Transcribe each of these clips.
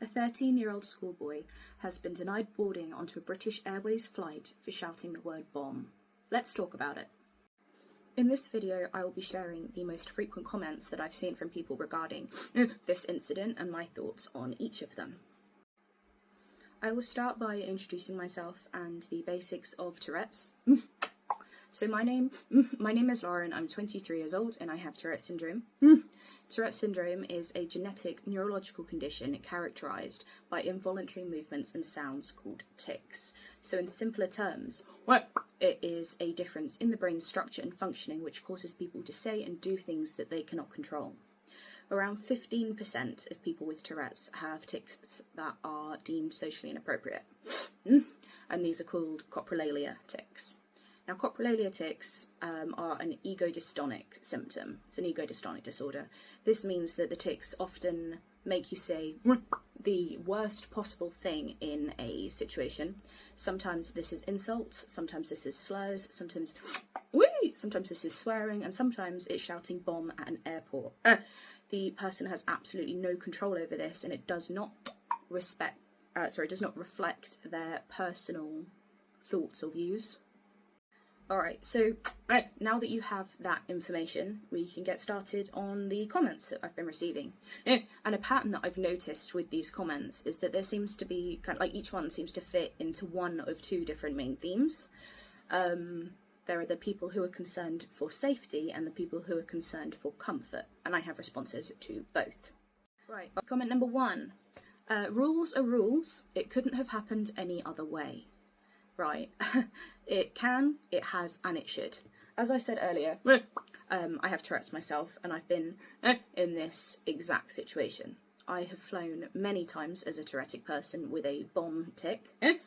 A 13-year-old schoolboy has been denied boarding onto a British Airways flight for shouting the word bomb. Let's talk about it. In this video, I will be sharing the most frequent comments that I've seen from people regarding this incident and my thoughts on each of them. I will start by introducing myself and the basics of Tourette's. So my name is Lauren, I'm 23 years old and I have Tourette syndrome. Tourette syndrome is a genetic neurological condition characterised by involuntary movements and sounds called tics. So in simpler terms, it is a difference in the brain's structure and functioning which causes people to say and do things that they cannot control. Around 15% of people with Tourette's have tics that are deemed socially inappropriate, and these are called coprolalia tics. Now, coprolalia tics are an egodystonic symptom. It's an egodystonic disorder. This means that the tics often make you say the worst possible thing in a situation. Sometimes this is insults, sometimes this is slurs, sometimes this is swearing, and sometimes it's shouting bomb at an airport. The person has absolutely no control over this, and it does not reflect their personal thoughts or views. Alright, so now that you have that information, we can get started on the comments that I've been receiving. And a pattern that I've noticed with these comments is that there seems to be, each one seems to fit into one of two different main themes. There are the people who are concerned for safety and the people who are concerned for comfort, and I have responses to both. Right, comment number 1. Rules are rules, it couldn't have happened any other way. Right, it can, it has, and it should. As I said earlier, I have Tourette's myself, and I've been in this exact situation. I have flown many times as a Tourettic person with a bomb tic, and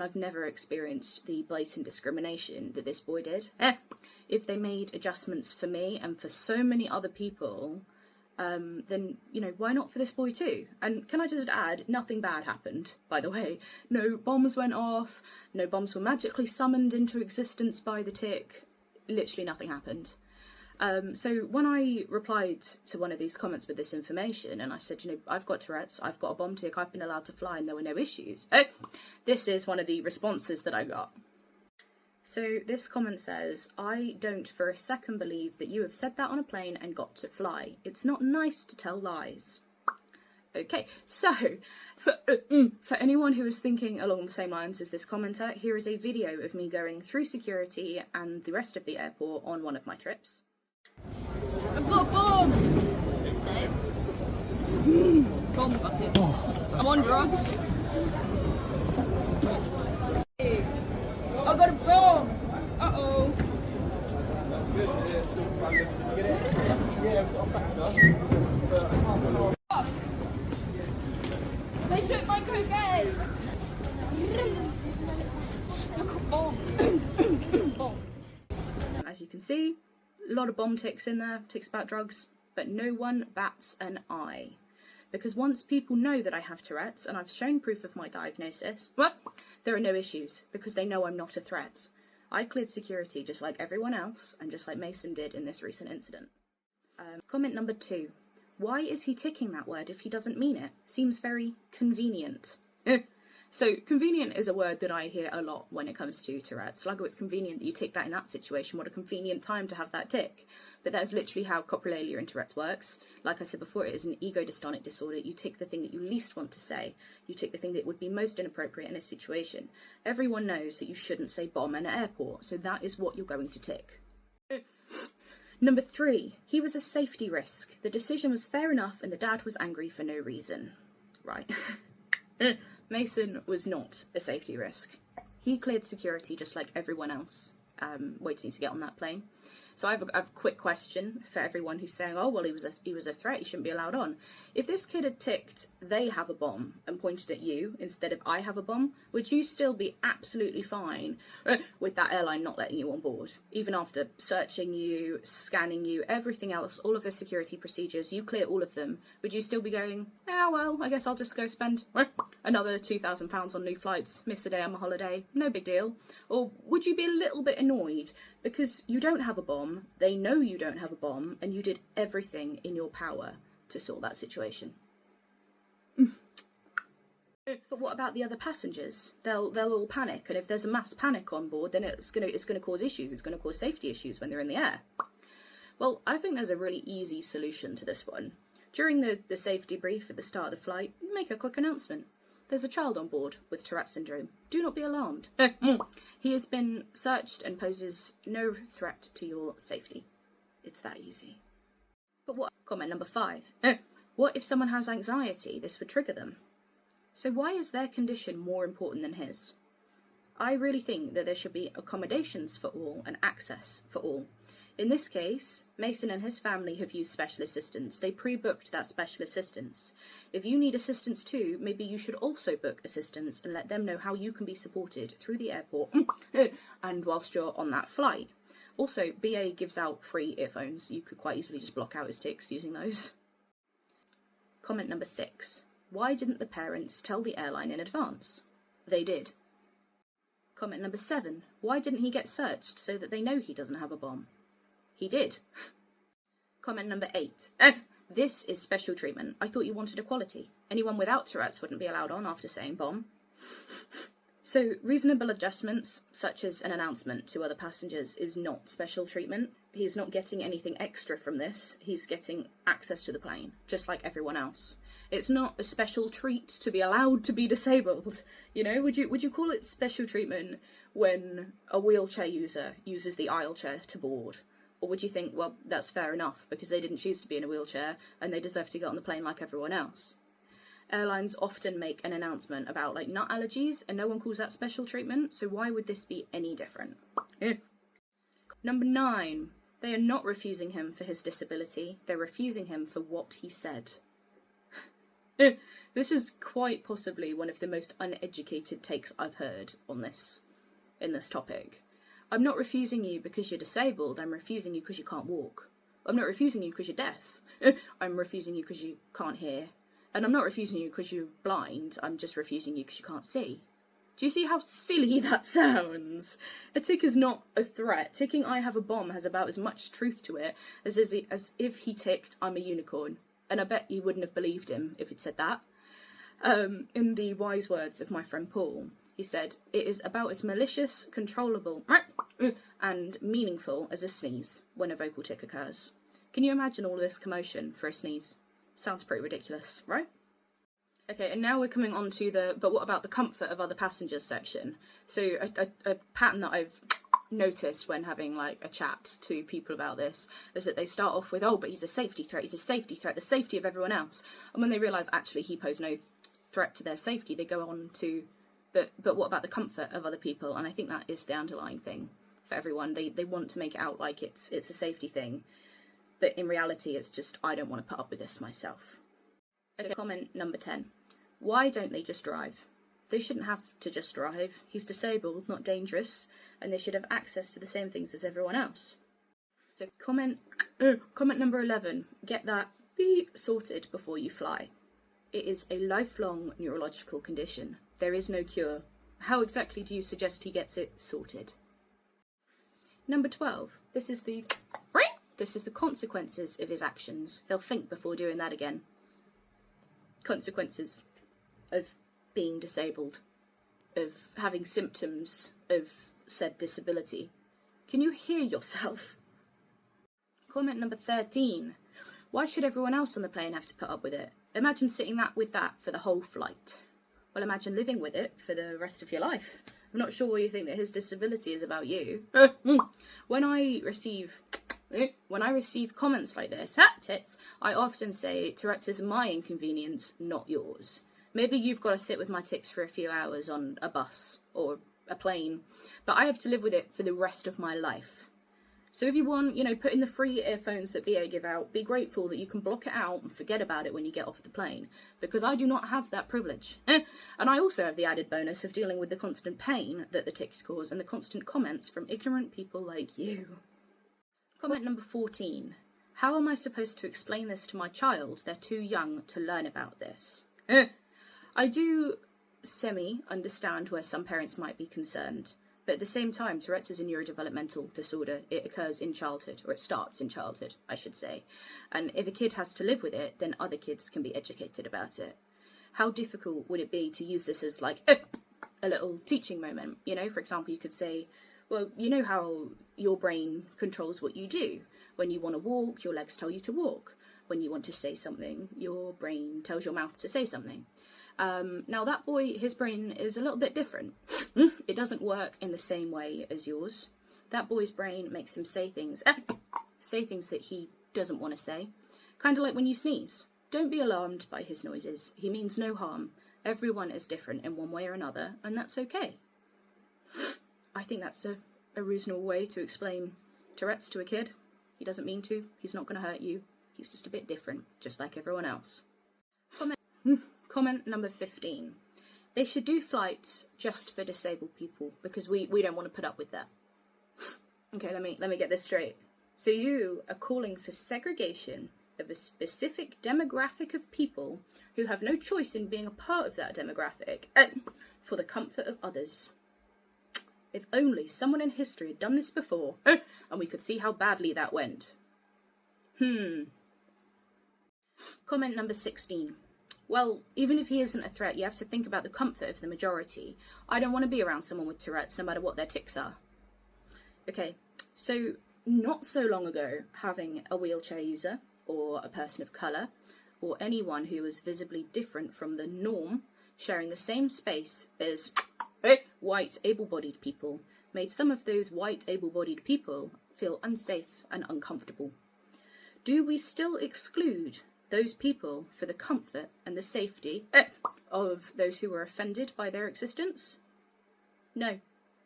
I've never experienced the blatant discrimination that this boy did. If they made adjustments for me and for so many other people, then, you know, why not for this boy too? And can I just add, nothing bad happened, by the way. No bombs went off, no bombs were magically summoned into existence by the tic, literally nothing happened. So when I replied to one of these comments with this information, and I said, you know, I've got Tourette's, I've got a bomb tic, I've been allowed to fly and there were no issues, this is one of the responses that I got. So this comment says, I don't for a second believe that you have said that on a plane and got to fly. It's not nice to tell lies. Okay, so for anyone who is thinking along the same lines as this commenter, here is a video of me going through security and the rest of the airport on one of my trips. I've got a bomb! Bomb buckets. I'm on drugs. I've got a bomb! Uh-oh. They took my cocaine! Look at bomb. Bomb. As you can see, a lot of bomb tics in there, tics about drugs, but no one bats an eye. Because once people know that I have Tourette's and I've shown proof of my diagnosis, there are no issues because they know I'm not a threat. I cleared security just like everyone else and just like Mason did in this recent incident. Comment number 2. Why is he ticking that word if he doesn't mean it? Seems very convenient. So convenient is a word that I hear a lot when it comes to Tourette's. Like, oh, it's convenient that you tick that in that situation. What a convenient time to have that tick. But that is literally how coprolalia in Tourette's works. Like I said before, it is an egodystonic disorder. You tick the thing that you least want to say. You tick the thing that would be most inappropriate in a situation. Everyone knows that you shouldn't say bomb in an airport, so that is what you're going to tick. Number 3, he was a safety risk. The decision was fair enough and the dad was angry for no reason. Right. Mason was not a safety risk. He cleared security just like everyone else waiting to get on that plane. So I have a quick question for everyone who's saying, oh, well, he was a threat, he shouldn't be allowed on. If this kid had ticked, they have a bomb, and pointed at you instead of I have a bomb, would you still be absolutely fine with that airline not letting you on board? Even after searching you, scanning you, everything else, all of the security procedures, you clear all of them, would you still be going, oh, well, I guess I'll just go spend another £2,000 on new flights, miss a day on my holiday, no big deal? Or would you be a little bit annoyed because you don't have a bomb, they know you don't have a bomb, and you did everything in your power to sort that situation? what about the other passengers? They'll all panic, and if there's a mass panic on board, then it's gonna cause issues. It's gonna cause safety issues when they're in the air. Well, I think there's a really easy solution to this one. During the safety brief at the start of the flight, make a quick announcement. There's a child on board with Tourette syndrome. Do not be alarmed. He has been searched and poses no threat to your safety. It's that easy. But what? Comment number 5. What if someone has anxiety? This would trigger them. So why is their condition more important than his? I really think that there should be accommodations for all and access for all. In this case, Mason and his family have used special assistance. They pre-booked that special assistance. If you need assistance too, maybe you should also book assistance and let them know how you can be supported through the airport and whilst you're on that flight. Also, BA gives out free earphones. You could quite easily just block out his tics using those. Comment number 6. Why didn't the parents tell the airline in advance? They did. Comment number 7. Why didn't he get searched so that they know he doesn't have a bomb? He did. Comment number 8. This is special treatment. I thought you wanted equality. Anyone without Tourette's wouldn't be allowed on after saying bomb. So, reasonable adjustments, such as an announcement to other passengers, is not special treatment. He's not getting anything extra from this. He's getting access to the plane, just like everyone else. It's not a special treat to be allowed to be disabled. You know, would you call it special treatment when a wheelchair user uses the aisle chair to board? Or would you think, well, that's fair enough because they didn't choose to be in a wheelchair and they deserve to get on the plane like everyone else? Airlines often make an announcement about like nut allergies and no one calls that special treatment, so why would this be any different? Number 9. They are not refusing him for his disability, they're refusing him for what he said. This is quite possibly one of the most uneducated takes I've heard on this, in this topic. I'm not refusing you because you're disabled, I'm refusing you because you can't walk. I'm not refusing you because you're deaf. I'm refusing you because you can't hear. And I'm not refusing you because you're blind, I'm just refusing you because you can't see. Do you see how silly that sounds? A tick is not a threat. Ticking I have a bomb has about as much truth to it as if he ticked I'm a unicorn. And I bet you wouldn't have believed him if he'd said that. In the wise words of my friend Paul, he said, it is about as malicious, controllable, and meaningful as a sneeze when a vocal tick occurs. Can you imagine all this commotion for a sneeze? Sounds pretty ridiculous, right? Okay, and now we're coming on to the, but what about the comfort of other passengers section? So a pattern that I've noticed when having like a chat to people about this is that they start off with, oh, but he's a safety threat, the safety of everyone else. And when they realise actually he posed no threat to their safety, they go on to, but what about the comfort of other people? And I think that is the underlying thing for everyone. They want to make it out like it's a safety thing, but in reality it's just, I don't want to put up with this myself. So comment number 10. Why don't they just drive? They shouldn't have to just drive. He's disabled, not dangerous, and they should have access to the same things as everyone else. So comment number 11. Get that sorted before you fly. It is a lifelong neurological condition. There is no cure. How exactly do you suggest he gets it sorted? Number 12. This is the consequences of his actions. He'll think before doing that again. Consequences of being disabled, of having symptoms of said disability. Can you hear yourself? Comment number 13. Why should everyone else on the plane have to put up with it? Imagine sitting with that for the whole flight. Well, imagine living with it for the rest of your life. I'm not sure what you think that his disability is about you. When I receive comments like this, tits, I often say, Tourette's is my inconvenience, not yours. Maybe you've got to sit with my tics for a few hours on a bus or a plane, but I have to live with it for the rest of my life. So if you want, put in the free earphones that BA give out, be grateful that you can block it out and forget about it when you get off the plane, because I do not have that privilege. And I also have the added bonus of dealing with the constant pain that the tics cause and the constant comments from ignorant people like you. Comment number 14. How am I supposed to explain this to my child? They're too young to learn about this. I do semi-understand where some parents might be concerned, but at the same time, Tourette's is a neurodevelopmental disorder. It occurs in childhood, or it starts in childhood, I should say. And if a kid has to live with it, then other kids can be educated about it. how difficult would it be to use this as like a little teaching moment? You know, for example, you could say, well, you know how your brain controls what you do. When you want to walk, your legs tell you to walk. When you want to say something, your brain tells your mouth to say something. Now that boy, his brain is a little bit different. It doesn't work in the same way as yours. That boy's brain makes him say things that he doesn't want to say. Kind of like when you sneeze. Don't be alarmed by his noises. He means no harm. Everyone is different in one way or another, and that's okay. I think that's a reasonable way to explain Tourette's to a kid. He doesn't mean to. He's not going to hurt you. He's just a bit different, just like everyone else. Comment number 15. They should do flights just for disabled people, because we don't want to put up with that. Okay, let me get this straight. So you are calling for segregation of a specific demographic of people who have no choice in being a part of that demographic for the comfort of others. If only someone in history had done this before, and we could see how badly that went. Comment number 16. Well, even if he isn't a threat, you have to think about the comfort of the majority. I don't want to be around someone with Tourette's, no matter what their tics are. Okay, so not so long ago, having a wheelchair user, or a person of colour, or anyone who was visibly different from the norm, sharing the same space as white able-bodied people, made some of those white able-bodied people feel unsafe and uncomfortable. Do we still exclude those people for the comfort and the safety of those who were offended by their existence? No.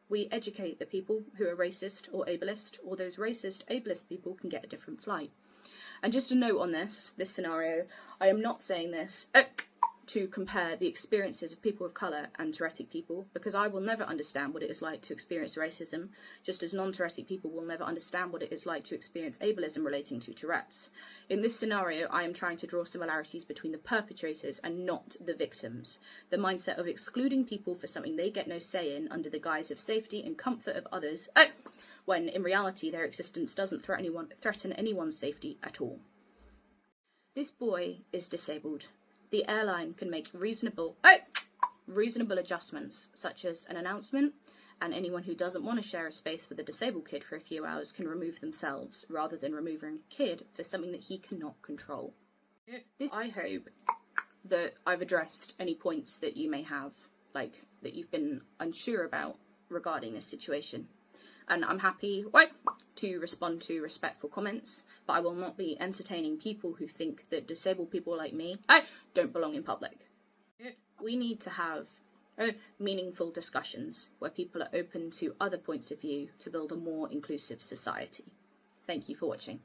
We educate the people who are racist or ableist, or those racist, ableist people can get a different flight. And just a note on this scenario, I am not saying this to compare the experiences of people of colour and Tourettic people, because I will never understand what it is like to experience racism, just as non-Tourettic people will never understand what it is like to experience ableism relating to Tourette's. In this scenario, I am trying to draw similarities between the perpetrators and not the victims. The mindset of excluding people for something they get no say in under the guise of safety and comfort of others, when in reality their existence doesn't threaten anyone's safety at all. This boy is disabled. The airline can make reasonable adjustments, such as an announcement, and anyone who doesn't want to share a space with a disabled kid for a few hours can remove themselves, rather than removing a kid for something that he cannot control. I hope that I've addressed any points that you may have, like, that you've been unsure about regarding this situation. And I'm happy to respond to respectful comments, but I will not be entertaining people who think that disabled people like me don't belong in public. We need to have meaningful discussions where people are open to other points of view to build a more inclusive society. Thank you for watching.